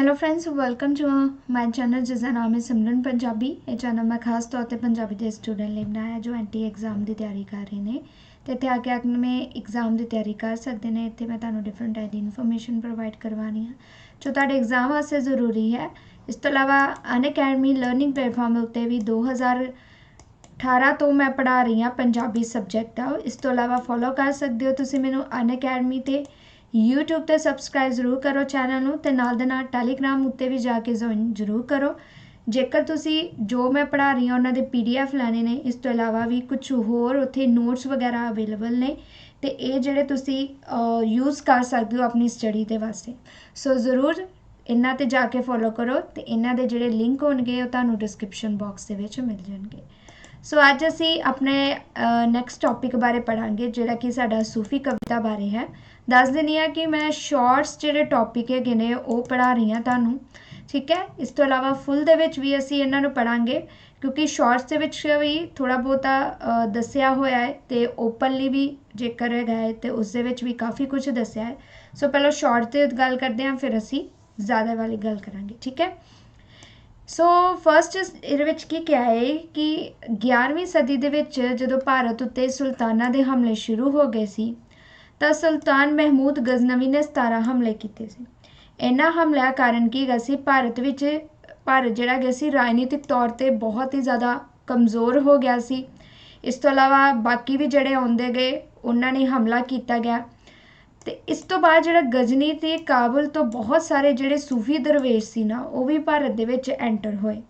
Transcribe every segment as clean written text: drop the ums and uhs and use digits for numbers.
Hello friends, welcome to my channel जिसका नाम है सिमरन पंजाबी। ये चैनल मैं खास तौर पर पंजाबी के स्टूडेंट लिए बनाया जो एंटी एग्जाम की तैयारी कर रहे हैं तो इतने आके अपने एग्जाम की तैयारी कर सकते हैं। इतने मैं तुम्हें डिफरेंट टाइप की इन्फॉर्मेशन प्रोवाइड करवानी है जो तुहाडे एग्जाम वास्ते ज़रूरी है। इस तो अलावा अनअकैडमी लर्निंग प्लेटफॉर्म उत्ते भी 2018 तो मैं पढ़ा रही हाँ पंजाबी सबजैक्ट का। इस तो अलावा फॉलो कर सकते हो तुसीं मैनूं अनअकैडमी ते यूट्यूब ते सबसक्राइब जरूर करो चैनल नूं ते नाल दे नाल टैलीग्राम उत्ते भी जाके ज्वाइन जरूर करो। जेकर तुसी जो मैं पढ़ा रही हाँ उन्होंने PDF लैने ने। इस तो अलावा भी कुछ होर उत्थे नोट्स वगैरह अवेलेबल ने ते ये जेह्ड़े तुसी यूज़ कर सकते हो अपनी स्टडी दे वास्ते। सो ज़रूर इन्हां ते जाके फॉलो करो ते इन्हां दे जेह्ड़े लिंक होणगे ओह तुहानूं डिस्क्रिप्शन बॉक्स दे विच मिल जाणगे। सो अज असी अपने नैक्सट टॉपिक बारे पढ़ांगे जिहड़ा कि साडा सूफी कविता बारे है। दस दिनी है कि मैं शॉर्ट्स जिहड़े टॉपिक है ने वो पढ़ा रही हाँ तुहानूं, ठीक है। इस तो अलावा फुल दे विच भी असी इन्हां नूं पढ़ांगे क्योंकि शॉर्ट्स दे विच भी थोड़ा बहुता दस्सिया होया है ते ओपनली भी जेकर है तो उस दे विच भी काफ़ी कुछ दस्सिया है। सो पहले शॉर्ट्स की गल करते हैं फिर असी ज़्यादा वाली गल करांगे, ठीक है। सो फस्ट ये की क्या है कि 11वीं सदी दे विच जदों भारत उत्ते सुल्ताना दे हमले शुरू हो गए सी तां सुल्तान महमूद गजनवी ने 17 हमले किए सी। इन्हां हमलिਆਂ कारण की गया सी भारत जिहड़ा गया सी राजनीतिक तौर पर बहुत ही ज़्यादा कमज़ोर हो गया सी। इस तो अलावा बाकी भी जिहड़े आउंदे गए उन्होंने हमला किया गया तो इस तो बाद जिहड़ा गजनी ते काबुल तो बहुत सारे जिहड़े सूफी दरवेश सी ना वो भी भारत दे विच एंटर होए।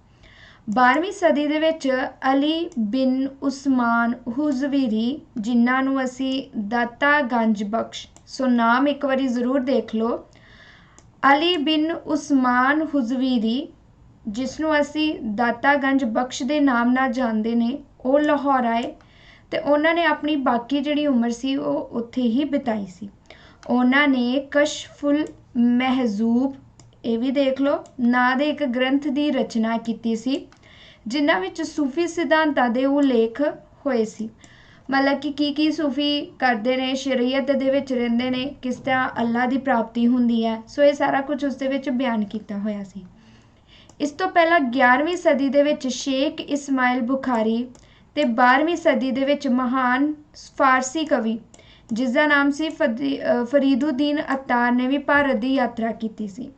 12वीं सदी दे विच अली बिन उस्मान हुजवीरी जिन्हां नूं असी दाता गंज बख्श, सो नाम एक बारी ज़रूर देख लो, अली बिन उस्मान हुजवीरी जिसनूं असी दाता गंज बख्श दे नाम नाल जानदे ने, वो लाहौर आए ते उन्हां ने अपनी बाकी जिहड़ी उम्र सी वो उत्थे ही बिताई सी। उन्होंने कशफुल महजूब ये भी देख लो ना दे एक ग्रंथ की रचना की सी जिन्हां विच सूफी सिद्धांतां दे उल्लेख होए सी। मतलब कि की सूफी करते हैं, शरीयत दे विच रहिंदे ने, किस तरह अल्लाह की प्राप्ति हुंदी है। सो ये सारा कुछ उस दे विच बयान किया होया सी। इस तो पहला 11वीं सदी दे विच शेख इस्माइल बुखारी ते 12वीं सदी दे विच महान फारसी कवि जिसका नाम सी फरीदुद्दीन अत्तार ने भी भारत की यात्रा की सी।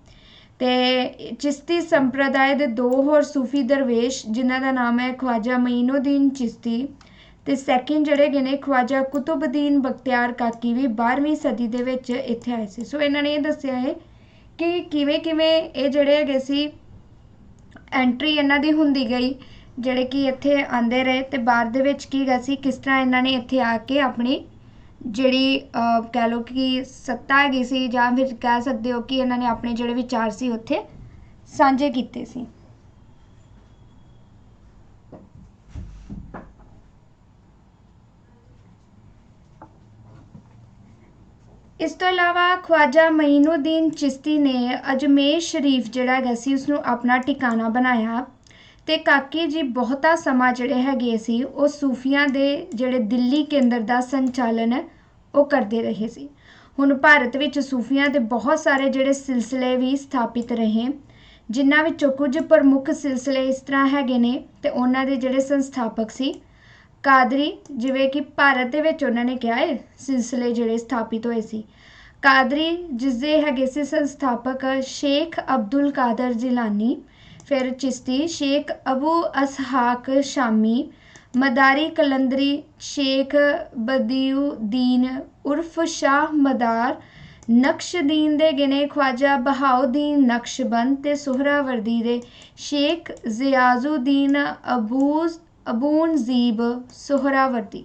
ते चिश्ती संप्रदाय के 2 होर सूफी दरवेश जिन्हां दा नाम है ख्वाजा मईनुद्दीन चिश्ती ते सैकेंड जिहड़े गए ने ख्वाजा कुतुबुद्दीन बख्तियार काकी भी 12वीं सदी दे विच इत्थे आए सी। सो इन्हां ने ये दस्सिया है कि किवें किवें ये जिहड़े हैगे सी एंट्री इन्हां दी हुंदी गई, जिहड़े कि इत्थे आंदे रहे ते बाद दे विच की गया सी किस तरह इन्हां ने इत्थे आके अपनी जिहड़ी कह लो कि सत्ता हैगी सी जां फिर कह सकते हो कि इन्होंने अपने जिहड़े विचार सी उत्थे सांझे कीते सी। इस तो अलावा ख्वाजा मईनुद्दीन चिश्ती ने अजमेर शरीफ जिहड़ा हैगा सी उसनूं अपना ठिकाना बनाया ते काकी जी बहुता समा जिहड़े हैगे सी वो सूफियां दे जिहड़े दिल्ली केंद्र दा संचालन वो करते रहे सी। हुण भारत विच सूफियां दे बहुत सारे जिहड़े सिलसिले भी स्थापित रहे जिन्हां विचों कुछ प्रमुख सिलसिले इस तरह हैगे ने ते उन्हां दे जिहड़े संस्थापक सी कादरी, जिवें कि भारत दे विच उन्हां ने क्या है सिलसिले जिहड़े स्थापित होए सी। कादरी जिसदे हैगे सी संस्थापक शेख अब्दुल कादर जिलानी, फिर चिश्ती शेख अबू असहाक शामी, मदारी कलंदरी शेख बदियुद्दीन उर्फ शाह मदार, नक्शदीन दे गिने ख्वाजा बहाउद्दीन नक्शबंद ते सुहरावर्दी दे शेख ज़ियाजुद्दीन अबून ज़ीब सुहरावर्दी।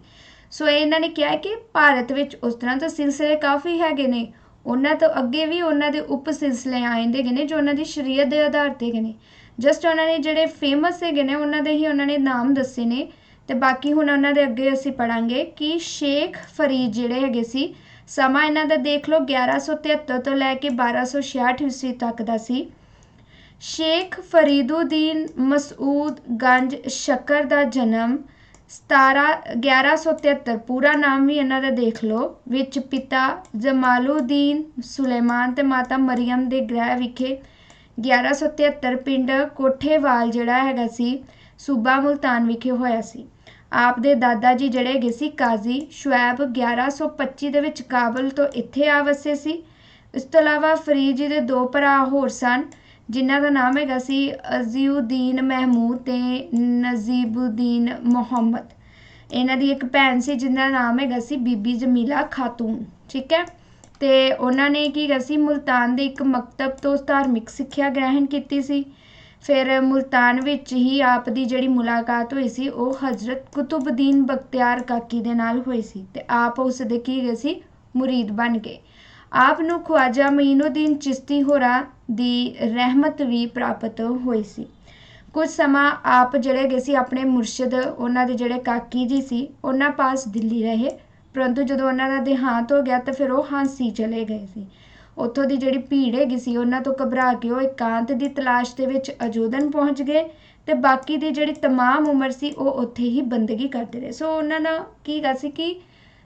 सो इन्हां ने क्या है कि भारत विच उस तरह तो सिलसिले काफ़ी हैगे ने, उन्हां तो अगे भी उन्हां दे उप सिलसिले आएंदे गए ने जो उन्हां दी शरीयत दे आधार ते गए ने। जस्ट उन्होंने जिहड़े फेमस हैगे ने उन्हां दे ही उन्होंने नाम दस्से ने ते बाकी हुण उन्हां दे अगे असीं पढ़ांगे कि शेख फरीद जिहड़े हैगे सी समा इन्हां दा देख लो 1173 तो लैके 1266 ईस्वी तक दा सी। शेख फरीदुद्दीन मसूद गंज शक्कर दा जन्म 1173 पूरा नाम भी इन्हां दा देख लो विच पिता जमालुद्दीन सुलेमान ते माता मरियम दे गृह विखे 1173 ਪਿੰਡ ਕੋਠੇਵਾਲ ਜਿਹੜਾ ਹੈਗਾ ਸੀ ਸੂਬਾ ਮੁਲਤਾਨ ਵਿਖੇ ਹੋਇਆ ਸੀ। ਆਪ ਦੇ ਦਾਦਾ ਜੀ ਜਿਹੜੇ ਹੈਗੇ ਸੀ ਕਾਜ਼ੀ ਸ਼ੁਐਬ 1125 ਦੇ ਵਿੱਚ ਕਾਬਲ ਤੋਂ ਇੱਥੇ ਆ ਵਸੇ ਸੀ। ਇਸ ਤੋਂ ਇਲਾਵਾ ਫਰੀਦ ਜੀ ਦੇ 2 ਭਰਾ ਹੋਰ ਸਨ ਜਿਨ੍ਹਾਂ ਦਾ ਨਾਮ ਹੈਗਾ ਸੀ ਅਜ਼ੀਉਦੀਨ ਮਹਿਮੂਦ ਤੇ ਨਜ਼ੀਬੁਦੀਨ ਮੁਹੰਮਦ। ਇਹਨਾਂ ਦੀ ਇੱਕ ਭੈਣ ਸੀ ਜਿਹਦਾ ਨਾਮ ਹੈਗਾ ਸੀ ਬੀਬੀ ਜਮੀਲਾ ਖਾਤੂਨ। ਠੀਕ ਹੈ, ਤੇ ਉਹਨਾਂ ਨੇ ਕੀ ਹੈਗਾ ਸੀ ਮੁਲਤਾਨ ਦੇ ਇੱਕ ਮਕਤਬ ਤੋਂ ਧਾਰਮਿਕ ਸਿੱਖਿਆ ਗ੍ਰਹਿਣ ਕੀਤੀ ਸੀ। ਫਿਰ ਮੁਲਤਾਨ ਵਿੱਚ ਹੀ ਆਪ ਦੀ ਜਿਹੜੀ ਮੁਲਾਕਾਤ ਹੋਈ ਸੀ ਉਹ ਹਜ਼ਰਤ ਕੁਤੁਬਦੀਨ ਬਖਤਿਆਰ ਕਾਕੀ ਦੇ ਨਾਲ ਹੋਈ ਸੀ ਤੇ ਆਪ ਉਸ ਦੇ ਕੀ ਗਏ ਸੀ ਮੁਰੀਦ ਬਣ ਗਏ। ਆਪ ਨੂੰ ਖਵਾਜਾ ਮਈਨੁਦੀਨ ਚਿਸ਼ਤੀ ਹੋਰਾਂ ਦੀ ਰਹਿਮਤ ਵੀ ਪ੍ਰਾਪਤ ਹੋਈ ਸੀ। ਕੁਝ ਸਮਾਂ ਆਪ ਜਿਹੜੇ ਗਏ ਸੀ ਆਪਣੇ ਮੁਰਸ਼ਿਦ ਉਹਨਾਂ ਦੇ ਜਿਹੜੇ ਕਾਕੀ ਜੀ ਸੀ ਉਹਨਾਂ ਪਾਸ ਦਿੱਲੀ ਰਹੇ, ਪਰੰਤੂ ਜਦੋਂ ਉਹਨਾਂ ਦਾ ਦੇਹਾਂਤ ਹੋ ਗਿਆ ਤਾਂ ਫਿਰ ਉਹ ਹਾਂਸੀ ਚਲੇ ਗਏ ਸੀ। ਉੱਥੋਂ ਦੀ ਜਿਹੜੀ ਭੀੜ ਹੈਗੀ ਸੀ ਉਹਨਾਂ ਤੋਂ ਘਬਰਾ ਕੇ ਉਹ ਇਕਾਂਤ ਦੀ ਤਲਾਸ਼ ਦੇ ਵਿੱਚ ਅਜੋਧਨ ਪਹੁੰਚ ਗਏ ਤੇ ਬਾਕੀ ਦੀ ਜਿਹੜੀ ਤਮਾਮ ਉਮਰ ਸੀ ਉਹ ਉੱਥੇ ਹੀ ਬੰਦਗੀ ਕਰਦੇ ਰਹੇ। ਸੋ ਉਹਨਾਂ ਦਾ ਕੀ ਗਾ ਸੀ ਕਿ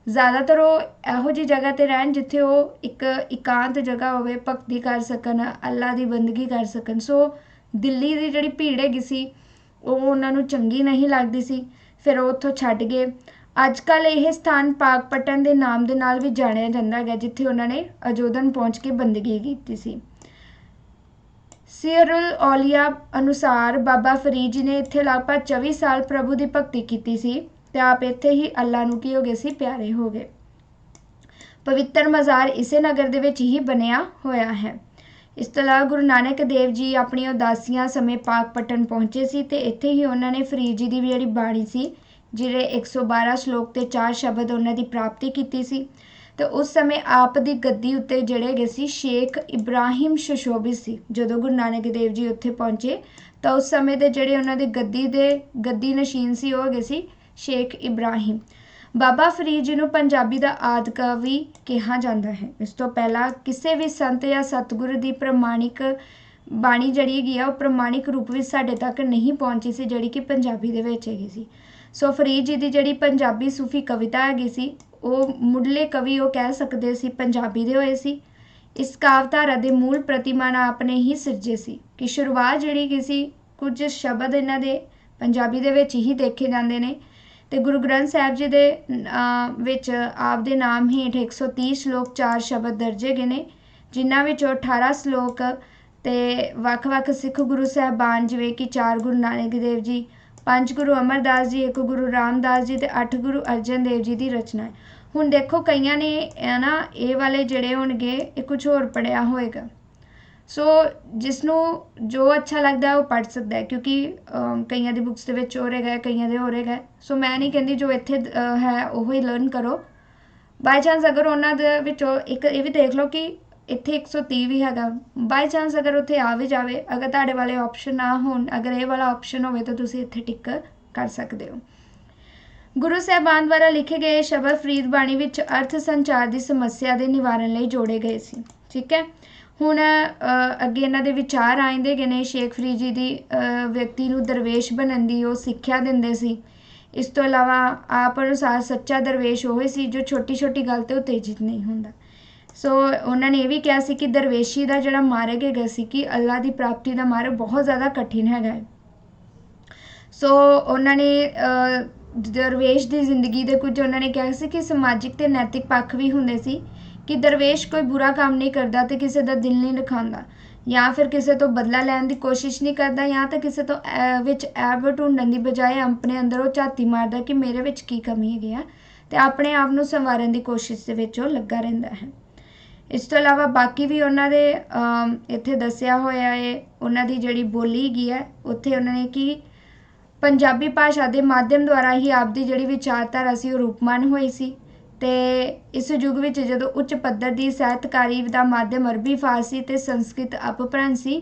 ਜ਼ਿਆਦਾਤਰ ਉਹ ਇਹੋ ਜਿਹੀ ਜਗ੍ਹਾ 'ਤੇ ਰਹਿਣ ਜਿੱਥੇ ਉਹ ਇੱਕ ਇਕਾਂਤ ਜਗ੍ਹਾ ਹੋਵੇ, ਭਗਤੀ ਕਰ ਸਕਣ, ਅੱਲਾ ਦੀ ਬੰਦਗੀ ਕਰ ਸਕਣ। ਸੋ ਦਿੱਲੀ ਦੀ ਜਿਹੜੀ ਭੀੜ ਹੈਗੀ ਸੀ ਉਹ ਉਹਨਾਂ ਨੂੰ ਚੰਗੀ ਨਹੀਂ ਲੱਗਦੀ ਸੀ, ਫਿਰ ਉਹ ਉੱਥੋਂ ਛੱਡ ਗਏ। ਅੱਜ ਕੱਲ੍ਹ ਇਹ ਸਥਾਨ ਪਾਕਪਟਨ ਦੇ ਨਾਮ ਦੇ ਨਾਲ ਵੀ ਜਾਣਿਆ ਜਾਂਦਾ ਹੈਗਾ ਜਿੱਥੇ ਉਹਨਾਂ ਨੇ ਅਜੋਧਨ ਪਹੁੰਚ ਕੇ ਬੰਦਗੀ ਕੀਤੀ ਸੀ। ਸੀਅਰੁਲ ਔਲੀਆ ਅਨੁਸਾਰ ਬਾਬਾ ਫਰੀਦ ਜੀ ਨੇ ਇੱਥੇ ਲਗਭਗ 24 ਸਾਲ ਪ੍ਰਭੂ ਦੀ ਭਗਤੀ ਕੀਤੀ ਸੀ ਤੇ ਆਪ ਇੱਥੇ ਹੀ ਅੱਲਾ ਨੂੰ ਕੀ ਹੋ ਗਏ ਸੀ ਪਿਆਰੇ ਹੋ ਗਏ। ਪਵਿੱਤਰ ਮਜ਼ਾਰ ਇਸੇ ਨਗਰ ਦੇ ਵਿੱਚ ਹੀ ਬਣਿਆ ਹੋਇਆ ਹੈ। ਇਸ ਤੋਂ ਇਲਾਵਾ ਗੁਰੂ ਨਾਨਕ ਦੇਵ ਜੀ ਆਪਣੀ ਉਦਾਸੀਆਂ ਸਮੇਂ ਪਾਕਪਟਨ ਪਹੁੰਚੇ ਸੀ ਤੇ ਇੱਥੇ ਹੀ ਉਹਨਾਂ ਨੇ ਫਰੀਦ ਜੀ ਦੀ ਜਿਹੜੀ ਬਾਣੀ ਸੀ ਜਿਹੜੇ 112 ਸ਼ਲੋਕ ਤੇ 4 ਸ਼ਬਦ ਉਹਨਾਂ ਦੀ ਪ੍ਰਾਪਤੀ ਕੀਤੀ ਸੀ ਤੇ ਉਸ ਸਮੇਂ ਆਪ ਦੀ ਗੱਦੀ ਉੱਤੇ ਜਿਹੜੇ ਗਏ ਸੀ ਸ਼ੇਖ ਇਬਰਾਹਿਮ ਸ਼ਸ਼ੋਭਿਤ ਸੀ। ਜਦੋਂ ਗੁਰੂ ਨਾਨਕ ਦੇਵ ਜੀ ਉੱਥੇ ਪਹੁੰਚੇ ਤਾਂ ਉਸ ਸਮੇਂ ਦੇ ਜਿਹੜੇ ਉਹਨਾਂ ਦੇ ਗੱਦੀ ਨਸ਼ੀਨ ਸੀ ਉਹ ਗਏ ਸੀ ਸ਼ੇਖ ਇਬਰਾਹਿਮ। ਬਾਬਾ ਫਰੀਦ ਜੀ ਨੂੰ ਪੰਜਾਬੀ ਦਾ ਆਦਿ ਕਵੀ ਕਿਹਾ ਜਾਂਦਾ ਹੈ। ਇਸ ਤੋਂ ਪਹਿਲਾਂ ਕਿਸੇ ਵੀ ਸੰਤ ਜਾਂ ਸਤਿਗੁਰੂ ਦੀ ਪ੍ਰਮਾਣਿਕ ਬਾਣੀ ਜਿਹੜੀ ਹੈਗੀ ਆ ਉਹ ਪ੍ਰਮਾਣਿਕ ਰੂਪ ਵਿੱਚ ਸਾਡੇ ਤੱਕ ਨਹੀਂ ਪਹੁੰਚੀ ਸੀ ਜਿਹੜੀ ਕਿ ਪੰਜਾਬੀ ਦੇ ਵਿੱਚ ਹੈਗੀ ਸੀ। ਸੋ ਫਰੀਦ ਜੀ ਦੀ ਜਿਹੜੀ ਪੰਜਾਬੀ ਸੂਫੀ ਕਵਿਤਾ ਹੈਗੀ ਸੀ ਉਹ ਮੁੱਢਲੇ ਕਵੀ ਉਹ ਕਹਿ ਸਕਦੇ ਸੀ ਪੰਜਾਬੀ ਦੇ ਹੋਏ ਸੀ। ਇਸ ਕਾਵਧਾਰਾ ਦੇ ਮੂਲ ਪ੍ਰਤਿਮਾਨ ਆਪ ਨੇ ਹੀ ਸਿਰਜੇ ਸੀ ਕਿ ਸ਼ੁਰੂਆਤ ਜਿਹੜੀ ਕੀ ਸੀ ਕੁਝ ਸ਼ਬਦ ਇਹਨਾਂ ਦੇ ਪੰਜਾਬੀ ਦੇ ਵਿੱਚ ਹੀ ਦੇਖੇ ਜਾਂਦੇ ਨੇ ਤੇ ਗੁਰੂ ਗ੍ਰੰਥ ਸਾਹਿਬ ਜੀ ਦੇ ਵਿੱਚ ਆਪ ਦੇ ਨਾਮ ਹੇਠ 130 ਸ਼ਲੋਕ 4 ਸ਼ਬਦ ਦਰਜੇ ਗਏ ਨੇ ਜਿਨ੍ਹਾਂ ਵਿੱਚੋਂ 18 ਸ਼ਲੋਕ ਤੇ ਵੱਖ-ਵੱਖ ਸਿੱਖ ਗੁਰੂ ਸਾਹਿਬਾਨ ਜਿਵੇਂ ਕਿ 4 ਗੁਰੂ ਨਾਨਕ ਦੇਵ ਜੀ, 5 ਗੁਰੂ ਅਮਰਦਾਸ ਜੀ, 1 ਗੁਰੂ ਰਾਮਦਾਸ ਜੀ ਤੇ 8 ਗੁਰੂ ਅਰਜਨ ਦੇਵ ਜੀ ਦੀ ਰਚਨਾ ਹੈ। ਹੁਣ ਦੇਖੋ ਕਈਆਂ ਨੇ ਇਹ ਵਾਲੇ ਜਿਹੜੇ ਹੋਣਗੇ ਇਹ ਕੁਝ ਹੋਰ ਪੜ੍ਹਿਆ ਹੋਏਗਾ। ਸੋ ਜਿਸ ਨੂੰ ਜੋ ਅੱਛਾ ਲੱਗਦਾ ਉਹ ਪੜ੍ਹ ਸਕਦਾ ਹੈ ਕਿਉਂਕਿ ਕਈਆਂ ਦੀ ਬੁੱਕਸ ਦੇ ਵਿੱਚ ਹੋ ਰਹੇਗਾ ਕਈਆਂ ਦੇ ਹੋ ਰਹੇਗਾ। ਸੋ ਮੈਂ ਨਹੀਂ ਕਹਿੰਦੀ ਜੋ ਇੱਥੇ ਹੈ ਉਹ ਹੀ ਲਰਨ ਕਰੋ। ਬਾਈ ਚਾਂਸ ਅਗਰ ਉਹਨਾਂ ਦੇ ਵਿੱਚੋਂ ਇੱਕ ਇਹ ਵੀ ਦੇਖ ਲਓ ਕਿ ਇੱਥੇ 130 ਵੀ ਹੈਗਾ, ਬਾਈ ਚਾਂਸ ਅਗਰ ਉੱਥੇ ਆ ਵੀ ਜਾਵੇ, ਅਗਰ ਤੁਹਾਡੇ ਵਾਲੇ ਆਪਸ਼ਨ ਨਾ ਹੋਣ, ਅਗਰ ਇਹ ਵਾਲਾ ਆਪਸ਼ਨ ਹੋਵੇ ਤਾਂ ਤੁਸੀਂ ਇੱਥੇ ਟਿਕ ਕਰ ਸਕਦੇ ਹੋ। ਗੁਰੂ ਸਾਹਿਬਾਨ ਦੁਆਰਾ ਲਿਖੇ ਗਏ ਸ਼ਬਦ ਫਰੀਦ ਬਾਣੀ ਵਿੱਚ ਅਰਥ ਸੰਚਾਰ ਦੀ ਸਮੱਸਿਆ ਦੇ ਨਿਵਾਰਨ ਲਈ ਜੋੜੇ ਗਏ ਸੀ। ਠੀਕ ਹੈ, ਹੁਣ ਅੱਗੇ ਇਹਨਾਂ ਦੇ ਵਿਚਾਰ ਆਉਂਦੇ ਗਏ ਨੇ। ਸ਼ੇਖ ਫਰੀਦ ਜੀ ਦੀ ਵਿਅਕਤੀ ਨੂੰ ਦਰਵੇਸ਼ ਬਣਨ ਦੀ ਉਹ ਸਿੱਖਿਆ ਦਿੰਦੇ ਸੀ। ਇਸ ਤੋਂ ਇਲਾਵਾ ਆਪ ਅਨੁਸਾਰ ਸੱਚਾ ਦਰਵੇਸ਼ ਉਹ ਸੀ ਜੋ ਛੋਟੀ ਛੋਟੀ ਗੱਲ 'ਤੇ ਉਤੇਜਿਤ ਨਹੀਂ ਹੁੰਦਾ। ਸੋ ਉਹਨਾਂ ਨੇ ਇਹ ਵੀ ਕਿਹਾ ਸੀ ਕਿ ਦਰਵੇਸ਼ੀ ਦਾ ਜਿਹੜਾ ਮਾਰਗ ਹੈਗਾ ਸੀ ਕਿ ਅੱਲਾ ਦੀ ਪ੍ਰਾਪਤੀ ਦਾ ਮਾਰਗ ਬਹੁਤ ਜ਼ਿਆਦਾ ਕਠਿਨ ਹੈਗਾ ਹੈ। ਸੋ ਉਹਨਾਂ ਨੇ ਦਰਵੇਸ਼ ਦੀ ਜ਼ਿੰਦਗੀ ਦੇ ਕੁਝ ਉਹਨਾਂ ਨੇ ਕਿਹਾ ਸੀ ਕਿ ਸਮਾਜਿਕ ਤੇ ਨੈਤਿਕ ਪੱਖ ਵੀ ਹੁੰਦੇ ਸੀ ਕਿ ਦਰਵੇਸ਼ ਕੋਈ ਬੁਰਾ ਕੰਮ ਨਹੀਂ ਕਰਦਾ ਤੇ ਕਿਸੇ ਦਾ ਦਿਲ ਨਹੀਂ ਦਿਖਾਉਂਦਾ ਜਾਂ ਫਿਰ ਕਿਸੇ ਤੋਂ ਬਦਲਾ ਲੈਣ ਦੀ ਕੋਸ਼ਿਸ਼ ਨਹੀਂ ਕਰਦਾ ਜਾਂ ਤਾਂ ਕਿਸੇ ਤੋਂ ਵਿੱਚ ਐਬ ਢੂੰਡਣ ਦੀ ਬਜਾਏ ਆਪਣੇ ਅੰਦਰ ਉਹ ਝਾਤੀ ਮਾਰਦਾ ਕਿ ਮੇਰੇ ਵਿੱਚ ਕੀ ਕਮੀ ਹੈਗੀ ਆ ਤੇ ਆਪਣੇ ਆਪ ਨੂੰ ਸੰਵਾਰਨ ਦੀ ਕੋਸ਼ਿਸ਼ ਦੇ ਵਿੱਚ ਉਹ ਲੱਗਾ ਰਹਿੰਦਾ ਹੈ। ਇਸ ਤੋਂ ਇਲਾਵਾ ਬਾਕੀ ਵੀ ਉਹਨਾਂ ਦੇ ਇੱਥੇ ਦੱਸਿਆ ਹੋਇਆ ਹੈ। ਉਹਨਾਂ ਦੀ ਜਿਹੜੀ ਬੋਲੀ ਹੈਗੀ ਹੈ ਉੱਥੇ ਉਹਨਾਂ ਨੇ ਕਿ ਪੰਜਾਬੀ ਭਾਸ਼ਾ ਦੇ ਮਾਧਿਅਮ ਦੁਆਰਾ ਹੀ ਆਪ ਦੀ ਜਿਹੜੀ ਵਿਚਾਰਧਾਰਾ ਸੀ ਉਹ ਰੂਪਮਾਨ ਹੋਈ ਸੀ ਤੇ ਇਸ ਯੁੱਗ ਵਿੱਚ ਜਦੋਂ ਉੱਚ ਪੱਧਰ ਦੀ ਸਾਹਿਤਕਾਰੀ ਦਾ ਮਾਧਿਅਮ ਅਰਬੀ, ਫਾਰਸੀ ਤੇ ਸੰਸਕ੍ਰਿਤ ਅਪਭ੍ਰੰਸ਼ ਸੀ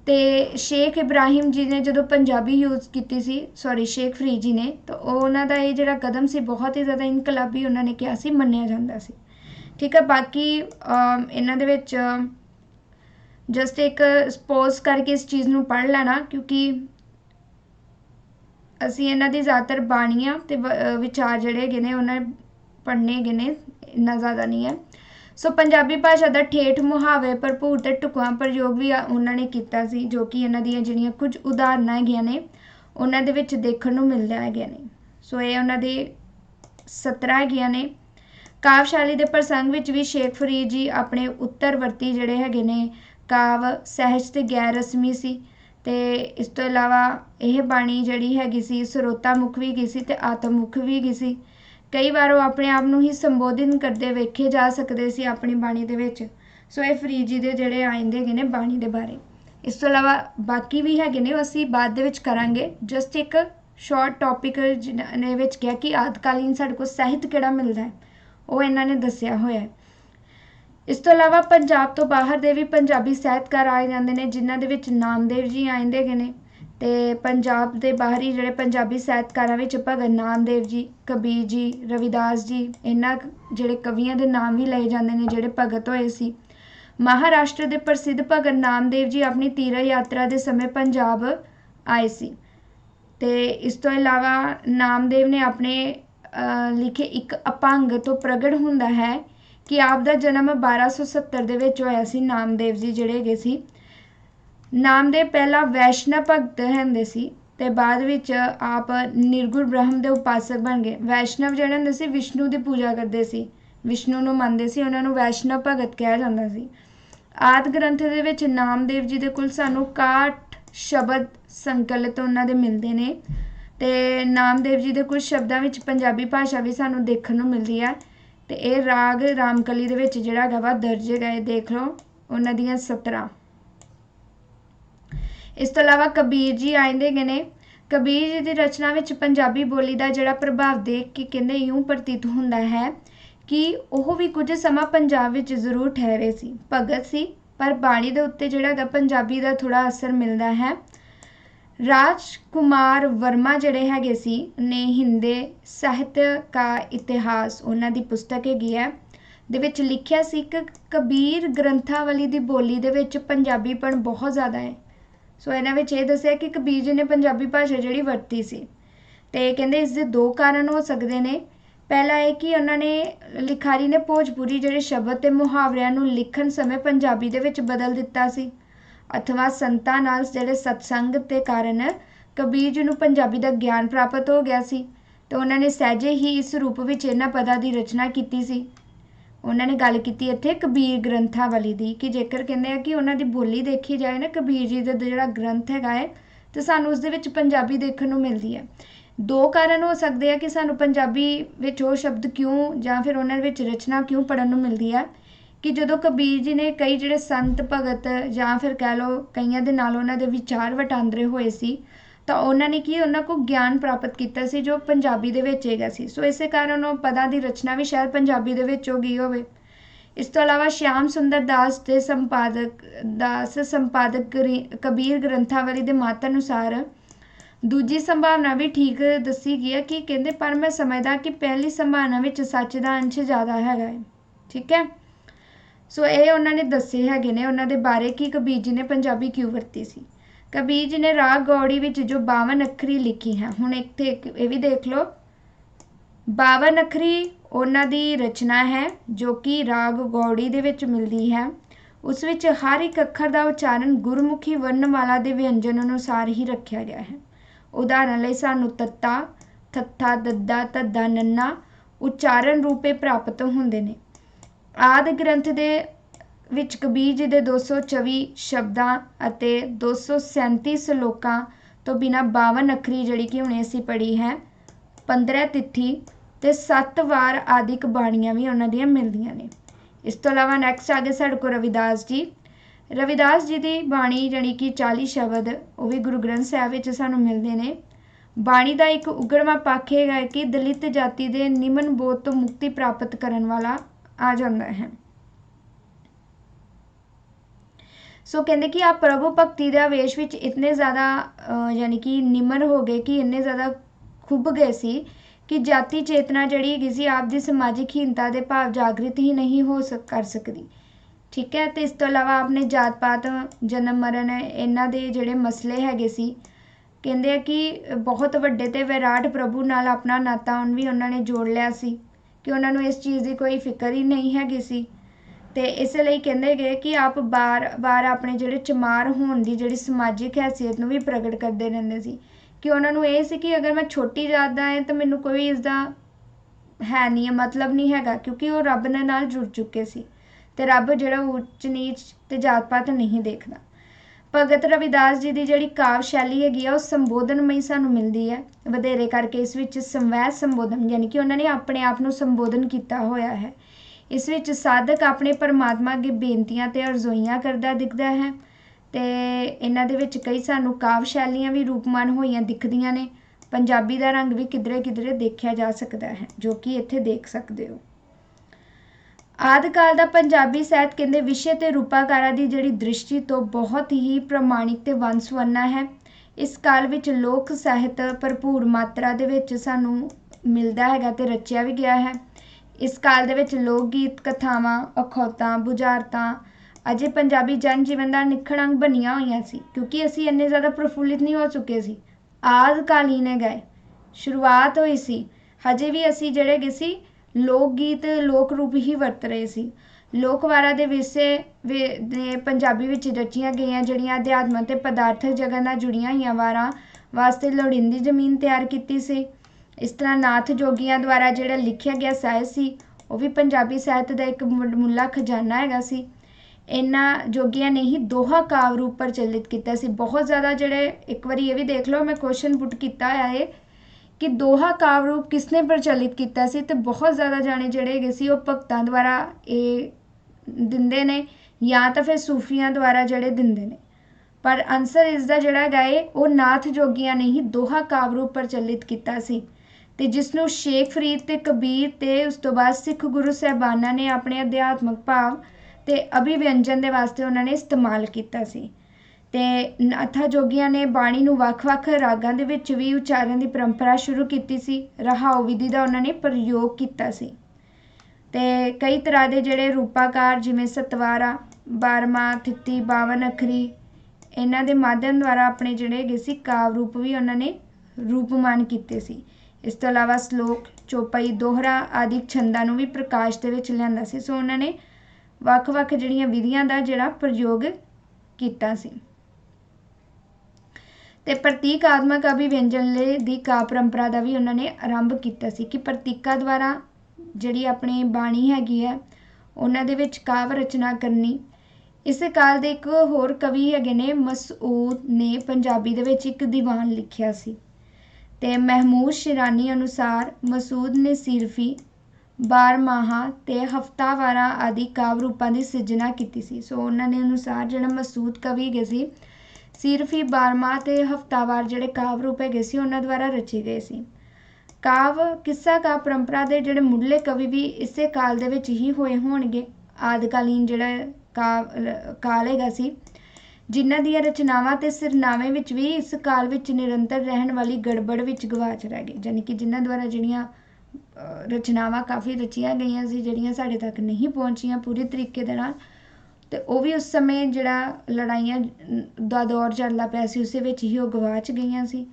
ਤੇ ਸ਼ੇਖ ਇਬਰਾਹਿਮ ਜੀ ਨੇ ਜਦੋਂ ਪੰਜਾਬੀ ਯੂਜ਼ ਕੀਤੀ ਸੀ, ਸ਼ੇਖ ਫਰੀਦ ਜੀ ਨੇ, ਤਾਂ ਉਹਨਾਂ ਦਾ ਇਹ ਜਿਹੜਾ ਕਦਮ ਸੀ ਬਹੁਤ ਹੀ ਜ਼ਿਆਦਾ ਇਨਕਲਾਬੀ ਉਹਨਾਂ ਨੇ ਕਿਹਾ ਸੀ, ਮੰਨਿਆ ਜਾਂਦਾ ਸੀ। ਠੀਕ ਹੈ, ਬਾਕੀ ਇਹਨਾਂ ਦੇ ਵਿੱਚ ਜਸਟ ਇੱਕ ਸਪੋਜ਼ ਕਰਕੇ ਇਸ ਚੀਜ਼ ਨੂੰ ਪੜ੍ਹ ਲੈਣਾ ਕਿਉਂਕਿ ਅਸੀਂ ਇਹਨਾਂ ਦੀ ਜ਼ਿਆਦਾਤਰ ਬਾਣੀਆਂ ਤੇ ਵਿਚਾਰ ਜਿਹੜੇ ਹੈਗੇ ਨੇ ਉਹਨਾਂ ਪੜ੍ਹਨੇ ਹੈਗੇ ਨੇ, ਇੰਨਾ ਜ਼ਿਆਦਾ ਨਹੀਂ ਹੈ। सो पंजाबी भाषा का ठेठ मुहावरे भरपूर ते ढुकवां प्रयोग भी उन्होंने किया सी, जो कि इन्हां दियां जिहड़ियां कुछ उदाहरण हैगियां ने उन्हां दे विच देखण नूं मिलदा हैगे ने। सो ये उन्हां दी 17 हैगियां ने। काव्यशाली के प्रसंग विच भी शेख फरीद जी अपने उत्तरवर्ती जिहड़े हैगे ने काव सहज ते गैर रस्मी सी, ते इस तो इलावा यह बाणी जिहड़ी हैगी सी ਸਰੋਤਾ मुख भी गई सी ते आत्म मुख भी गई सी। कई बार वो अपने आप नूं ही संबोधित करते वेखे जा सकते सी अपनी बाणी दे विच। सो ये फरीद जी दे जिहड़े आइंदे हैगे ने बाणी दे बारे। इस तो इलावा बाकी भी हैगे ने असीं बाद दे विच करांगे। जस्ट एक शॉर्ट टॉपिक जिहने विच किहा कि आदकालीन साडे कोल ਸਾਹਿਤ किहड़ा मिलदा है वो इन्हां ने दस्सिया होया है। इस तो इलावा पंजाब तो बाहर दे भी पंजाबी ਸਾਹਿਤਕਾਰ आए जाते हैं, जिन्हां दे विच नामदेव जी आइंदे हैगे ने। ते पंजाब दे बाहरी जिहड़े पंजाबी ਸਾਹਿਤਕਾਰਾਂ विच भगत नामदेव जी, कबीर जी, रविदास जी, इन्हां जिहड़े कवियां दे नाम भी लए जाते हैं जिहड़े भगत होए सी। महाराष्ट्र के प्रसिद्ध भगत नामदेव जी अपनी तीर्थ यात्रा के समय पंजाब आए सी। ते इस तो इलावा नामदेव ने अपने लिखे एक अभंग तो प्रगट होंदा है कि आप दा जन्म 1270 दे विच होया सी। नामदेव जी जिहड़े हैगे सी, नामदेव पहला वैष्णव भगत हैंदे सी ते बाद विच आप निर्गुण ब्रह्म दे उपासक बन गए। वैष्णव जिहड़े हुंदे सी विष्णु की पूजा करते सी, विष्णु नूं मनदे सी, उन्हां नूं वैष्णव भगत कहा जांदा सी। आदि ग्रंथ दे विच नामदेव जी दे कुल सानूं 61 शब्द संकलित उन्हां दे मिलदे ने। ते नामदेव जी दे कुछ शब्दां विच पंजाबी भाषा भी सानूं देखण नूं मिलदी है। ते ये राग रामकली दे विच जिहड़ा हैगा वा दर्ज है, देख लो उन्हां दियां 17। इस तो इलावा कबीर जी आइंदे हैगे ने। कबीर जी की रचना विच पंजाबी बोली का जिहड़ा प्रभाव देख के कहंदे यूं प्रतीत हुंदा है कि वह भी कुछ समा पंजाब विच जरूर ठहरे सी, भगत सी, पर बाणी दे उत्ते जिहड़ा हैगा पंजाबी का थोड़ा असर मिलता है। राजकुमार वर्मा जिहड़े हैगे सी ने हिंदे साहित्य का इतिहास उन्हां दी पुस्तक हैगी है दे विच लिखिया सी कि कबीर ग्रंथावली दी बोली दे विच पंजाबीपन बहुत ज़्यादा है। सो इन्हां विच ये दस्सिया कि कबीर जी ने पंजाबी भाषा जिहड़ी वरती सी, ते कहंदे इस दे 2 कारण हो सकदे ने। पहला है कि उन्होंने लिखारी ने भोजपुरी जिहड़े शब्द ते मुहावरिਆਂ ਨੂੰ लिखण समय पंजाबी दे विच बदल दिता सी, अथवा संतां नाल जिहड़े सत्संग के कारण कबीर जी नूं पंजाबी का ज्ञान प्राप्त हो गया सी, तो उन्होंने सहजे ही इस रूप विच इन्हां पदां दी रचना की सी। उन्होंने गल की इत्थे कबीर ग्रंथावली दी कि जेकर कहंदे आ कि उन्हां दी बोली देखी जाए ना कबीर जी दा जिहड़ा ग्रंथ हैगा है तो सानूं उस दे विच पंजाबी देखण नूं मिलदी है। 2 कारण हो सकते हैं कि सानूं पंजाबी विच वो शब्द क्यों जां फिर उन्हां विच रचना क्यों पढ़न नूं मिलदी है कि जदों कबीर जी ने कई जिहड़े संत भगत जां फिर कह लो कईयां दे नाल उन्हां दे विचार वटांदरे होए सी, तो उन्होंने की उन्हां को ज्ञान प्राप्त किया सी जो पंजाबी दे विच हैगा सी। सो इस कारण वो पदां दी रचना भी शायद पंजाबी दे विच हो गई होवे। इस तो इलावा श्याम सुंदर दास के संपादक कबीर ग्रंथावली के मत अनुसार दूजी संभावना भी ठीक दसी गई है कि कहते पर मैं समझदा कि पहली संभावना में सच का अंश ज़्यादा है। ठीक है, सो ये उन्होंने दसे हैगे ने उन्होंने बारे कि कबीर जी ने पंजाबी क्यों वरती सी। कबीर जी ने राग गौड़ी विच जो 52 अखरी लिखी है, हुण इत्थे भी देख लो 52 अखरी उन्हां दी रचना है जो कि राग गौड़ी दे विच मिलदी है। उस विच हर एक अखर का उच्चारण गुरमुखी वर्णमाला के व्यंजन अनुसार ही रखा गया है। उदाहरण लई सानूं तत्ता, थत्था, दद्दा, धद्दा, नन्ना उच्चारण रूपे प्राप्त होंदे ने। आदि ग्रंथ दे विच कबीर जी दे 224 शब्दां अते 237 सलोकां तो बिना 52 अखरी जिहड़ी कि हुणे असीं पढ़ी है, 15 तिथि ते 7 वार आदिक बाणियां भी उन्हां दियां मिलदियां ने। इस तो इलावा नैक्सट आ गए साडे कोल रविदास जी। रविदास जी की बाणी जानी कि 40 शब्द वो भी गुरु ग्रंथ साहिब विच सानूं मिलदे ने। बाणी का एक उगड़वा पक्ष है कि दलित जाति के निमन बोध तो मुक्ति प्राप्त करने वाला आ जाता है। सो कहते कि आप प्रभु भक्ति के आवेश विच इतने ज़्यादा यानी कि निमन हो गए कि इन्ने ज़्यादा खुब गए सी कि जाति चेतना जिहड़ी हैगी सी आप दी समाजिक हीनता के भाव जागृत ही नहीं कर सकती। ठीक है, तो इस तो इलावा आपने जात पात जन्म मरण इन्हां दे जिहड़े मसले हैगे सी कहंदे आ कि बहुत वड्डे ते विराट प्रभु नाल अपना नाता भी उन्होंने जोड़ लिया सी कि उन्होंने इस चीज़ की कोई फिक्र ही नहीं हैगी सी। ਤੇ ਇਸੇ ਲਈ ਕਹਿੰਦੇ ਗਏ ਕਿ ਆਪ ਬਾਰ ਆਪਣੇ ਜਿਹੜੇ ਚਮਾਰ ਹੋਣ ਦੀ ਜਿਹੜੀ ਸਮਾਜਿਕ ਹੈਸੀਅਤ ਨੂੰ ਵੀ ਪ੍ਰਗਟ ਕਰਦੇ ਰਹਿੰਦੇ ਸੀ ਕਿ ਉਹਨਾਂ ਨੂੰ ਇਹ ਸੀ ਕਿ ਅਗਰ ਮੈਂ ਛੋਟੀ ਜਾਤ ਦਾ ਹੈ ਤਾਂ ਮੈਨੂੰ ਕੋਈ ਇਸ ਦਾ ਹੈ ਨਹੀਂ, ਮਤਲਬ ਨਹੀਂ ਹੈਗਾ, ਕਿਉਂਕਿ ਉਹ ਰੱਬ ਦੇ ਨਾਲ ਜੁੜ ਚੁੱਕੇ ਸੀ ਤੇ ਰੱਬ ਜਿਹੜਾ ਉੱਚ ਨੀਚ ਤੇ ਜਾਤ ਪਾਤ ਨਹੀਂ ਦੇਖਦਾ। ਭਗਤ ਰਵਿਦਾਸ ਜੀ ਦੀ ਜਿਹੜੀ ਕਾਵ ਸ਼ੈਲੀ ਹੈਗੀ ਆ ਉਹ ਸੰਬੋਧਨਮਈ ਸਾਨੂੰ ਮਿਲਦੀ ਹੈ ਵਧੇਰੇ ਕਰਕੇ। ਇਸ ਵਿੱਚ ਸੰਵੈਦ ਸੰਬੋਧਨ ਯਾਨੀ ਕਿ ਉਹਨਾਂ ਨੇ ਆਪਣੇ ਆਪ ਨੂੰ ਸੰਬੋਧਨ ਕੀਤਾ ਹੋਇਆ ਹੈ। ਇਸ ਵਿੱਚ ਸਾਧਕ ਆਪਣੇ ਪਰਮਾਤਮਾ ਅੱਗੇ ਬੇਨਤੀਆਂ ਤੇ ਅਰਜ਼ੋਈਆਂ ਕਰਦਾ ਦਿਖਦਾ ਹੈ ਤੇ ਇਹਨਾਂ ਦੇ ਵਿੱਚ ਕਈ ਸਾਨੂੰ ਕਾਵ ਸ਼ੈਲੀਆਂ ਵੀ ਰੂਪਮਾਨ ਹੋਈਆਂ ਦਿਖਦੀਆਂ ਨੇ। ਪੰਜਾਬੀ ਦਾ ਰੰਗ ਵੀ ਕਿਧਰੇ ਕਿਧਰੇ ਦੇਖਿਆ ਜਾ ਸਕਦਾ ਹੈ, ਜੋ ਕਿ ਇੱਥੇ ਦੇਖ ਸਕਦੇ ਹੋ। ਆਦਿ ਕਾਲ ਦਾ ਪੰਜਾਬੀ ਸਾਹਿਤ ਕਹਿੰਦੇ ਵਿਸ਼ੇ ਤੇ ਰੂਪਾਕਾਰਾਂ ਦੀ ਜਿਹੜੀ ਦ੍ਰਿਸ਼ਟੀ ਤੋਂ ਬਹੁਤ ਹੀ ਪ੍ਰਮਾਣਿਕ ਤੇ ਵੰਨ ਸੁਵੰਨਾ ਹੈ। ਇਸ ਕਾਲ ਵਿੱਚ ਲੋਕ ਸਾਹਿਤ ਭਰਪੂਰ ਮਾਤਰਾ ਦੇ ਵਿੱਚ ਸਾਨੂੰ ਮਿਲਦਾ ਹੈਗਾ ਤੇ ਰਚਿਆ ਵੀ ਗਿਆ ਹੈ। ਇਸ ਕਾਲ ਦੇ ਵਿੱਚ ਲੋਕ ਗੀਤ, ਕਥਾਵਾਂ, ਅਖੌਤਾਂ, ਬੁਝਾਰਤਾਂ ਅਜੇ ਪੰਜਾਬੀ ਜਨ ਜੀਵਨ ਦਾ ਅਨਿੱਖੜ ਅੰਗ ਬਣੀਆਂ ਹੋਈਆਂ ਸੀ, ਕਿਉਂਕਿ ਅਸੀਂ ਇੰਨੇ ਜ਼ਿਆਦਾ ਪ੍ਰਫੁੱਲਿਤ ਨਹੀਂ ਹੋ ਚੁੱਕੇ ਸੀ। ਆਦਿਕਾਲੀਨ ਹੈ ਗਏ ਸ਼ੁਰੂਆਤ ਹੋਈ ਸੀ, ਹਜੇ ਵੀ ਅਸੀਂ ਜਿਹੜੇ ਗਏ ਸੀ ਲੋਕ ਗੀਤ ਲੋਕ ਰੂਪ ਹੀ ਵਰਤ ਰਹੇ ਸੀ। ਲੋਕਵਾਰਾਂ ਦੇ ਵਿਰਸੇ ਨੇ ਪੰਜਾਬੀ ਵਿੱਚ ਰਚੀਆਂ ਗਈਆਂ ਜਿਹੜੀਆਂ ਅਧਿਆਤਮਕ ਤੇ ਪਦਾਰਥਕ ਜਗਤ ਨਾਲ ਜੁੜੀਆਂ ਹੋਈਆਂ ਵਾਰਾਂ ਵਾਸਤੇ ਲੋੜੀਂਦੀ ਜ਼ਮੀਨ ਤਿਆਰ ਕੀਤੀ ਸੀ। ਇਸ ਤਰ੍ਹਾਂ ਨਾਥ ਜੋਗੀਆਂ ਦੁਆਰਾ ਜਿਹੜਾ ਲਿਖਿਆ ਗਿਆ ਸਾਹਿਤ ਸੀ ਉਹ ਵੀ ਪੰਜਾਬੀ ਸਾਹਿਤ ਦਾ ਇੱਕ ਮੁੱਲਾ ਖਜ਼ਾਨਾ ਹੈਗਾ ਸੀ। ਇਹਨਾਂ ਜੋਗੀਆਂ ਨੇ ਹੀ ਦੋਹਾ ਕਾਵ ਰੂਪ ਪ੍ਰਚਲਿਤ ਕੀਤਾ ਸੀ। ਬਹੁਤ ਜ਼ਿਆਦਾ ਜਿਹੜੇ ਇੱਕ ਵਾਰੀ ਇਹ ਵੀ ਦੇਖ ਲਓ, ਮੈਂ ਕੁਐਸਚਨ ਪੁੱਟ ਕੀਤਾ ਹੋਇਆ ਹੈ ਕਿ ਦੋਹਾ ਕਾਵ ਰੂਪ ਕਿਸਨੇ ਪ੍ਰਚਲਿਤ ਕੀਤਾ ਸੀ, ਤੇ ਬਹੁਤ ਜ਼ਿਆਦਾ ਜਾਣੇ ਜਿਹੜੇ ਹੈਗੇ ਸੀ ਉਹ ਭਗਤਾਂ ਦੁਆਰਾ ਇਹ ਦਿੰਦੇ ਨੇ ਜਾਂ ਤਾਂ ਫਿਰ ਸੂਫੀਆਂ ਦੁਆਰਾ ਜਿਹੜੇ ਦਿੰਦੇ ਨੇ, ਪਰ ਆਨਸਰ ਇਸ ਦਾ ਜਿਹੜਾ ਹੈਗਾ ਹੈ ਉਹ ਨਾਥ ਜੋਗੀਆਂ ਨੇ ਹੀ ਦੋਹਾ ਕਾਵ ਰੂਪ ਪ੍ਰਚਲਿਤ ਕੀਤਾ ਸੀ ਤੇ ਜਿਸ ਨੂੰ ਸ਼ੇਖ ਫਰੀਦ ਤੇ ਕਬੀਰ ਤੇ ਉਸ ਤੋਂ ਬਾਅਦ ਸਿੱਖ ਗੁਰੂ ਸਾਹਿਬਾਨਾਂ ਨੇ ਆਪਣੇ ਅਧਿਆਤਮਕ ਭਾਵ ਤੇ ਅਭਿਵਿਅੰਜਨ ਦੇ ਵਾਸਤੇ ਉਹਨਾਂ ਨੇ ਇਸਤੇਮਾਲ ਕੀਤਾ ਸੀ। ਤੇ ਨਾਥਾ ਜੋਗੀਆਂ ਨੇ ਬਾਣੀ ਨੂੰ ਵੱਖ-ਵੱਖ ਰਾਗਾਂ ਦੇ ਵਿੱਚ ਵੀ ਉਚਾਰਨ ਦੀ ਪਰੰਪਰਾ ਸ਼ੁਰੂ ਕੀਤੀ ਸੀ। ਰਹਾਉ ਵਿਧੀ ਦਾ ਉਹਨਾਂ ਨੇ ਪ੍ਰਯੋਗ ਕੀਤਾ ਸੀ ਤੇ ਕਈ ਤਰ੍ਹਾਂ ਦੇ ਜਿਹੜੇ ਰੂਪਾਕਾਰ ਜਿਵੇਂ ਸਤਵਾਰਾ, 12ਵਾਂ, ਥਿੱਤੀ, 52 ਅੱਖਰੀ ਇਹਨਾਂ ਦੇ ਮਾਧਿਅਮ ਦੁਆਰਾ ਆਪਣੇ ਜਿਹੜੇ ਹੈਗੇ ਸੀ ਕਾਵ ਰੂਪ ਵੀ ਉਹਨਾਂ ਨੇ ਰੂਪਮਾਨ ਕੀਤੇ ਸੀ। ਇਸ ਤੋਂ ਇਲਾਵਾ ਸ਼ਲੋਕ, ਚੌਪਈ, ਦੋਹਰਾ ਆਦਿ ਛੰਦਾਂ ਨੂੰ ਵੀ ਪ੍ਰਕਾਸ਼ ਦੇ ਵਿੱਚ ਲਿਆਂਦਾ ਸੀ। ਸੋ ਉਹਨਾਂ ਨੇ ਵੱਖ-ਵੱਖ ਜਿਹੜੀਆਂ ਵਿਧੀਆਂ ਦਾ ਜਿਹੜਾ ਪ੍ਰਯੋਗ ਕੀਤਾ ਸੀ ਤੇ ਪ੍ਰਤੀਕਾਤਮਕ ਅਭਿਵਿਅੰਜਨ ਦੀ ਕਾਵ ਪਰੰਪਰਾ ਦਾ ਵੀ ਉਹਨਾਂ ਨੇ ਆਰੰਭ ਕੀਤਾ ਸੀ ਕਿ ਪ੍ਰਤੀਕਾਂ ਦੁਆਰਾ ਜਿਹੜੀ ਆਪਣੀ ਬਾਣੀ ਹੈਗੀ ਹੈ ਉਹਨਾਂ ਦੇ ਵਿੱਚ ਕਾਵ ਰਚਨਾ ਕਰਨੀ। ਇਸੇ ਕਾਲ ਦੇ ਇੱਕ ਹੋਰ ਕਵੀ ਹੈਗੇ ਨੇ ਮਸਊਦ ਨੇ ਪੰਜਾਬੀ ਦੇ ਵਿੱਚ ਇੱਕ ਦੀਵਾਨ ਲਿਖਿਆ ਸੀ ਤੇ ਮਹਿਮੂਦ ਸ਼ਿਰਾਨੀ ਅਨੁਸਾਰ ਮਸਊਦ ਨੇ ਸਿਰਫੀ, ਬਾਰਮਾਹਾ ਤੇ ਹਫਤਾਵਾਰਾਂ ਆਦਿ ਕਾਵ ਰੂਪਾਂ ਦੀ ਸਿਰਜਣਾ ਕੀਤੀ ਸੀ। ਸੋ ਉਹਨਾਂ ਦੇ ਅਨੁਸਾਰ ਜਿਹੜਾ ਮਸਊਦ ਕਵੀ ਹੈਗੇ ਸੀ ਸਿਰਫੀ, ਬਾਰਮਾਹ ਤੇ ਹਫਤਾਵਾਰ ਜਿਹੜੇ ਕਾਵ ਰੂਪ ਹੈਗੇ ਸੀ ਉਹਨਾਂ ਦੁਆਰਾ ਰਚੇ ਗਏ ਸੀ। ਕਾਵ ਕਿੱਸਾ ਕਾਵ ਪਰੰਪਰਾ ਦੇ ਜਿਹੜੇ ਮੁੱਢਲੇ ਕਵੀ ਵੀ ਇਸੇ ਕਾਲ ਦੇ ਵਿੱਚ ਹੀ ਹੋਏ ਹੋਣਗੇ। ਆਦਿਕਾਲੀਨ ਜਿਹੜਾ ਕਾਲ ਹੈਗਾ ਸੀ ਜਿਨ੍ਹਾਂ ਦੀਆਂ ਰਚਨਾਵਾਂ ਤੇ ਸਿਰਨਾਵੇਂ ਵਿੱਚ ਵੀ ਇਸ ਕਾਲ ਵਿੱਚ ਨਿਰੰਤਰ ਰਹਿਣ ਵਾਲੀ ਗੜਬੜ ਵਿੱਚ ਗਵਾਚ ਰਹਿ ਗਏ, ਯਾਨੀ ਕਿ ਜਿਨ੍ਹਾਂ ਦੁਆਰਾ ਜਿਹੜੀਆਂ ਰਚਨਾਵਾਂ ਕਾਫੀ ਰਚੀਆਂ ਗਈਆਂ ਸੀ ਜਿਹੜੀਆਂ ਸਾਡੇ ਤੱਕ ਨਹੀਂ ਪਹੁੰਚੀਆਂ ਪੂਰੀ ਤਰੀਕੇ ਦੇ ਨਾਲ, ਤੇ ਉਹ ਵੀ ਉਸ ਸਮੇਂ ਜਿਹੜਾ ਲੜਾਈਆਂ ਦਾ ਦੌਰ ਚੱਲਦਾ ਪਿਆ ਸੀ ਉਸੇ ਵਿੱਚ ਹੀ ਉਹ ਗਵਾਚ ਗਈਆਂ ਸੀ।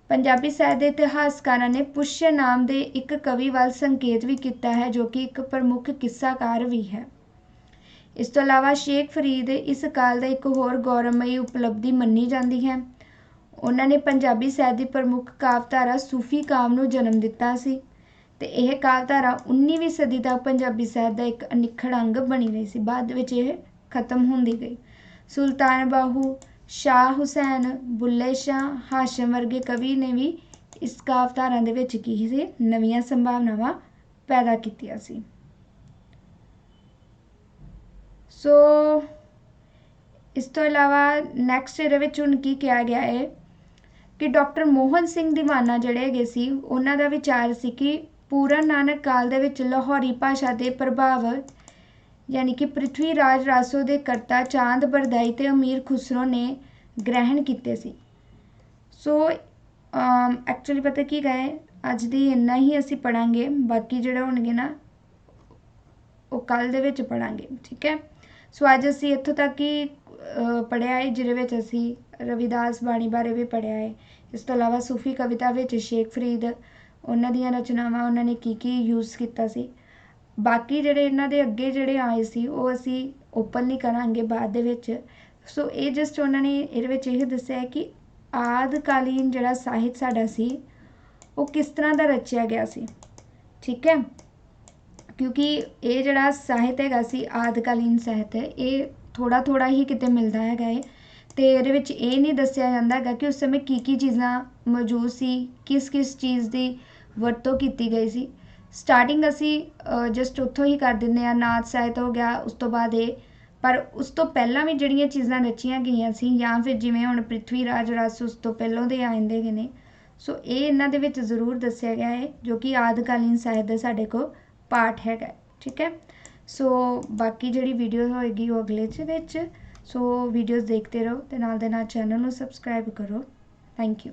ਪੰਜਾਬੀ ਸਾਹਿਤ ਦੇ ਇਤਿਹਾਸਕਾਰਾਂ ਨੇ ਪੁਸ਼ਯ ਨਾਮ ਦੇ ਇੱਕ ਕਵੀ ਵੱਲ ਸੰਕੇਤ ਵੀ ਕੀਤਾ ਹੈ ਜੋ ਕਿ ਇੱਕ ਪ੍ਰਮੁੱਖ ਕਿੱਸਾਕਾਰ ਵੀ ਹੈ। ਇਸ ਤੋਂ ਇਲਾਵਾ ਸ਼ੇਖ ਫਰੀਦ ਇਸ ਕਾਲ ਦਾ ਇੱਕ ਹੋਰ ਗੌਰਵਮਈ ਉਪਲਬਧੀ ਮੰਨੀ ਜਾਂਦੀ ਹੈ। ਉਹਨਾਂ ਨੇ ਪੰਜਾਬੀ ਸਾਹਿਤ ਦੀ ਪ੍ਰਮੁੱਖ ਕਾਵਧਾਰਾ ਸੂਫੀ ਕਾਵ ਨੂੰ ਜਨਮ ਦਿੱਤਾ ਸੀ ਤੇ ਇਹ ਕਾਵਧਾਰਾ 19ਵੀਂ ਸਦੀ ਤੱਕ ਪੰਜਾਬੀ ਸਾਹਿਤ ਦਾ ਇੱਕ ਅਨਿੱਖੜ ਅੰਗ ਬਣੀ ਰਹੀ ਸੀ। ਬਾਅਦ ਵਿੱਚ ਇਹ ਖਤਮ ਹੁੰਦੀ ਗਈ। ਸੁਲਤਾਨ ਬਾਹੂ, ਸ਼ਾਹ ਹੁਸੈਨ, ਬੁੱਲੇ ਸ਼ਾਹ, ਹਾਸ਼ਮ ਵਰਗੇ ਕਵੀ ਨੇ ਵੀ ਇਸ ਕਾਵਧਾਰਾ ਦੇ ਵਿੱਚ ਕੀ ਸੀ ਨਵੀਆਂ ਸੰਭਾਵਨਾਵਾਂ ਪੈਦਾ ਕੀਤੀਆਂ ਸੀ। ਸੋ ਇਸ ਤੋਂ ਇਲਾਵਾ ਨੈਕਸਟ ਇਹਦੇ ਵਿੱਚ ਹੁਣ ਕੀ ਕਿਹਾ ਗਿਆ ਹੈ ਕਿ ਡਾਕਟਰ ਮੋਹਨ ਸਿੰਘ ਦੀਵਾਨਾ ਜਿਹੜੇ ਹੈਗੇ ਸੀ ਉਹਨਾਂ ਦਾ ਵਿਚਾਰ ਸੀ ਕਿ ਪੂਰਨ ਨਾਨਕ ਕਾਲ ਦੇ ਵਿੱਚ ਲਾਹੌਰੀ ਭਾਸ਼ਾ ਦੇ ਪ੍ਰਭਾਵ ਯਾਨੀ ਕਿ ਪ੍ਰਿਥਵੀ ਰਾਜ ਰਾਸੋ ਦੇ ਕਰਤਾ ਚਾਂਦ ਬਰਦਾਈ ਤੇ ਅਮੀਰ ਖੁਸਰੋ ਨੇ ਗ੍ਰਹਿਣ ਕੀਤੇ ਸੀ। ਸੋ ਐਕਚੁਅਲੀ ਪਤਾ ਕੀ ਗਏ ਅੱਜ ਦੀ ਇੰਨਾ ਹੀ ਅਸੀਂ ਪੜਾਂਗੇ, ਬਾਕੀ ਜਿਹੜਾ ਹੋਣਗੇ ਨਾ ਉਹ ਕੱਲ ਦੇ ਵਿੱਚ ਪੜਾਂਗੇ, ਠੀਕ ਹੈ। ਸੋ ਅੱਜ ਅਸੀਂ ਇੱਥੋਂ ਤੱਕ ਹੀ ਪੜ੍ਹਿਆ ਹੈ ਜਿਹਦੇ ਵਿੱਚ ਅਸੀਂ ਰਵਿਦਾਸ ਬਾਣੀ ਬਾਰੇ ਵੀ ਪੜ੍ਹਿਆ ਹੈ। ਇਸ ਤੋਂ ਇਲਾਵਾ ਸੂਫੀ ਕਵਿਤਾ ਵਿੱਚ ਸ਼ੇਖ ਫਰੀਦ ਉਹਨਾਂ ਦੀਆਂ ਰਚਨਾਵਾਂ ਉਹਨਾਂ ਨੇ ਕੀ ਯੂਜ਼ ਕੀਤਾ ਸੀ। बाकी ਜਿਹੜੇ ਇਹਨਾਂ ਦੇ ਅੱਗੇ ਜਿਹੜੇ ਆਏ ਸੀ ਉਹ ਅਸੀਂ ਓਪਨਲੀ ਕਰਾਂਗੇ ਬਾਅਦ ਦੇ ਵਿੱਚ। ਸੋ ਇਹ ਜਸਟ ਉਹਨਾਂ ਨੇ ਇਹਦੇ ਵਿੱਚ ਇਹ ਦੱਸਿਆ ਹੈ ਕਿ ਆਦਿਕਾਲੀਨ ਜਿਹੜਾ ਸਾਹਿਤ ਸਾਡਾ ਸੀ ਉਹ ਕਿਸ ਤਰ੍ਹਾਂ ਦਾ ਰਚਿਆ ਗਿਆ ਸੀ। ਠੀਕ ਹੈ, ਕਿਉਂਕਿ ਇਹ ਜਿਹੜਾ ਸਾਹਿਤ ਹੈਗਾ ਸੀ ਆਦਿਕਾਲੀਨ ਸਾਹਿਤ ਇਹ ਥੋੜ੍ਹਾ ਥੋੜ੍ਹਾ ਹੀ ਕਿਤੇ ਮਿਲਦਾ ਹੈਗਾ ਏ, ਅਤੇ ਇਹਦੇ ਵਿੱਚ ਇਹ ਨਹੀਂ ਦੱਸਿਆ ਜਾਂਦਾ ਹੈਗਾ ਕਿ ਉਸ ਸਮੇਂ ਕੀ ਚੀਜ਼ਾਂ ਮੌਜੂਦ ਸੀ, ਕਿਸ ਚੀਜ਼ ਦੀ ਵਰਤੋਂ ਕੀਤੀ ਗਈ ਸੀ। ਸਟਾਰਟਿੰਗ ਅਸੀਂ ਜਸਟ ਉੱਥੋਂ ਹੀ ਕਰ ਦਿੰਦੇ ਹਾਂ, ਨਾਥ ਸਾਹਿਤ ਹੋ ਗਿਆ, ਉਸ ਤੋਂ ਬਾਅਦ ਇਹ, ਪਰ ਉਸ ਤੋਂ ਪਹਿਲਾਂ ਵੀ ਜਿਹੜੀਆਂ ਚੀਜ਼ਾਂ ਰਚੀਆਂ ਗਈਆਂ ਸੀ ਜਾਂ ਫਿਰ ਜਿਵੇਂ ਹੁਣ ਪ੍ਰਿਥਵੀ ਰਾਜ ਰਸ ਉਸ ਤੋਂ ਪਹਿਲਾਂ ਦੇ ਆ ਜਾਂਦੇ ਗਏ ਨੇ। ਸੋ ਇਹ ਇਹਨਾਂ ਦੇ ਵਿੱਚ ਜ਼ਰੂਰ ਦੱਸਿਆ ਗਿਆ ਹੈ ਜੋ ਕਿ ਆਦਿਕਾਲੀਨ ਸਾਹਿਤ ਦਾ ਸਾਡੇ ਕੋਲ ਪਾਠ ਹੈਗਾ। ਠੀਕ ਹੈ, ਸੋ ਬਾਕੀ ਜਿਹੜੀ ਵੀਡੀਓ ਹੋਏਗੀ ਉਹ ਅਗਲੇ 'ਚ ਵਿੱਚ। ਸੋ ਵੀਡੀਓਜ਼ ਦੇਖਦੇ ਰਹੋ ਅਤੇ ਨਾਲ ਦੇ ਨਾਲ ਚੈਨਲ ਨੂੰ ਸਬਸਕ੍ਰਾਈਬ ਕਰੋ। Thank you.